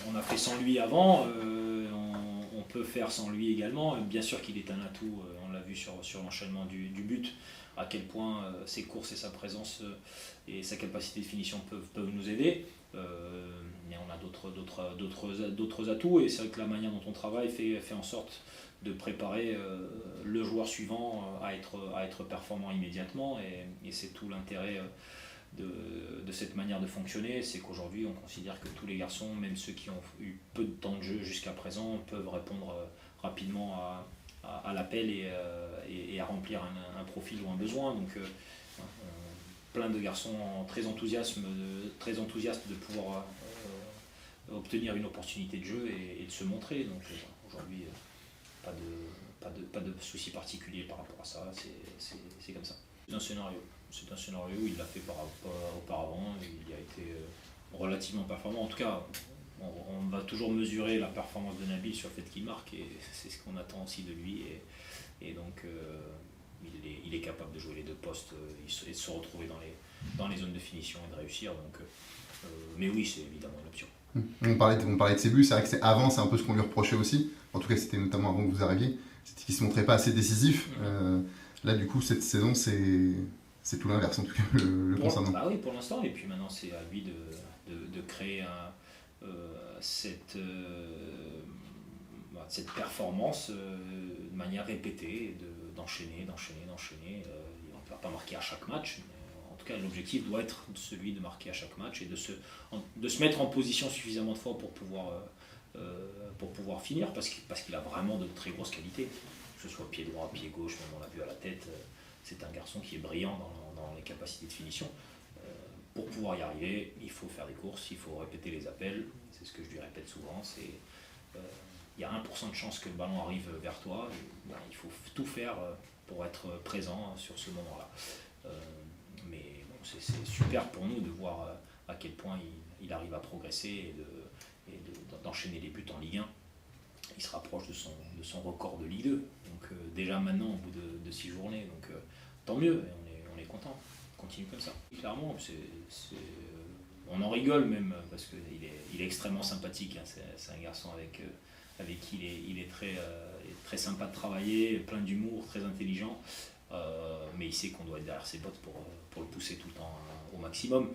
On a fait sans lui avant, on peut faire sans lui également. Bien sûr qu'il est un atout, on l'a vu sur l'enchaînement du but, à quel point ses courses et sa présence et sa capacité de finition peuvent nous aider. Mais on a d'autres atouts, et c'est vrai que la manière dont on travaille fait en sorte de préparer le joueur suivant à être performant immédiatement, et c'est tout l'intérêt de cette manière de fonctionner. C'est qu'aujourd'hui on considère que tous les garçons, même ceux qui ont eu peu de temps de jeu jusqu'à présent, peuvent répondre rapidement à l'appel et à remplir un profil ou un besoin. Donc plein de garçons très enthousiastes de pouvoir obtenir une opportunité de jeu et de se montrer. Donc aujourd'hui, pas de souci particulier par rapport à ça, c'est comme ça. C'est un scénario où il l'a fait auparavant, il a été relativement performant. En tout cas, on va toujours mesurer la performance de Nabil sur le fait qu'il marque, et c'est ce qu'on attend aussi de lui. Et donc il est capable de jouer les deux postes et de se retrouver dans les zones de finition et de réussir. Donc, mais oui, c'est évidemment une option. On parlait de ses buts, c'est vrai que c'est un peu ce qu'on lui reprochait aussi. En tout cas, c'était notamment avant que vous arriviez. C'était qu'il ne se montrait pas assez décisif. Là, du coup, cette saison, c'est tout l'inverse, en tout cas, le concernant. Bah oui, pour l'instant. Et puis maintenant, c'est à lui de créer cette performance de manière répétée, d'enchaîner. Il ne va pas marquer à chaque match, mais en tout cas l'objectif doit être celui de marquer à chaque match et de se mettre en position suffisamment de fois pour pouvoir finir, parce qu'il a vraiment de très grosses qualités, que ce soit pied droit, pied gauche, même on l'a vu à la tête. C'est un garçon qui est brillant dans les capacités de finition. Pour pouvoir y arriver, il faut faire des courses, il faut répéter les appels. C'est ce que je lui répète souvent, il y a 1% de chance que le ballon arrive vers toi, il faut tout faire pour être présent sur ce moment-là. Mais bon, c'est super pour nous de voir à quel point il arrive à progresser et d'enchaîner les buts en Ligue 1. Il se rapproche de son record de Ligue 2, donc déjà maintenant au bout de 6 journées, donc tant mieux, et on est content, on continue comme ça. Clairement, on en rigole même, parce qu'il est extrêmement sympathique, hein. C'est un garçon avec qui il est très sympa de travailler, plein d'humour, très intelligent, mais il sait qu'on doit être derrière ses bottes pour le pousser tout le temps au maximum.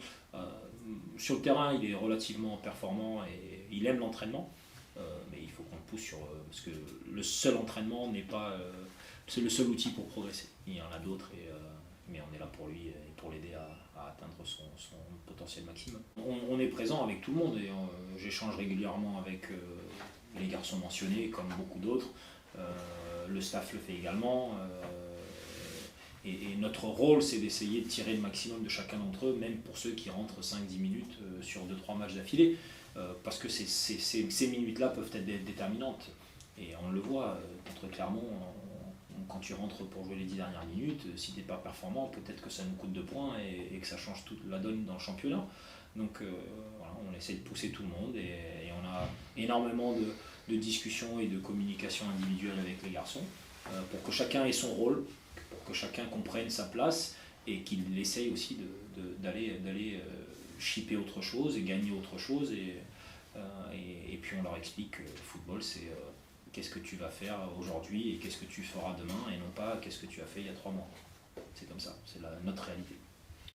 Sur le terrain, il est relativement performant et il aime l'entraînement, mais il faut qu'on le pousse parce que le seul entraînement n'est pas c'est le seul outil pour progresser. Il y en a d'autres, mais on est là pour lui et pour l'aider à atteindre son potentiel maximum. On est présent avec tout le monde, et j'échange régulièrement avec les garçons mentionnés, comme beaucoup d'autres. Le staff le fait également. Et notre rôle, c'est d'essayer de tirer le maximum de chacun d'entre eux, même pour ceux qui rentrent 5-10 minutes sur 2-3 matchs d'affilée, parce que ces minutes-là peuvent être déterminantes. Et on le voit contre Clermont, quand tu rentres pour jouer les 10 dernières minutes, si tu n'es pas performant, peut-être que ça nous coûte 2 points et que ça change toute la donne dans le championnat. Donc voilà, on essaie de pousser tout le monde, et on a énormément de discussions et de communication individuelle avec les garçons pour que chacun ait son rôle, pour que chacun comprenne sa place, et qu'il essaye aussi d'aller chipper autre chose et gagner autre chose. Et puis on leur explique que le football, c'est qu'est-ce que tu vas faire aujourd'hui et qu'est-ce que tu feras demain, et non pas qu'est-ce que tu as fait il y a 3 mois. C'est comme ça, c'est notre réalité.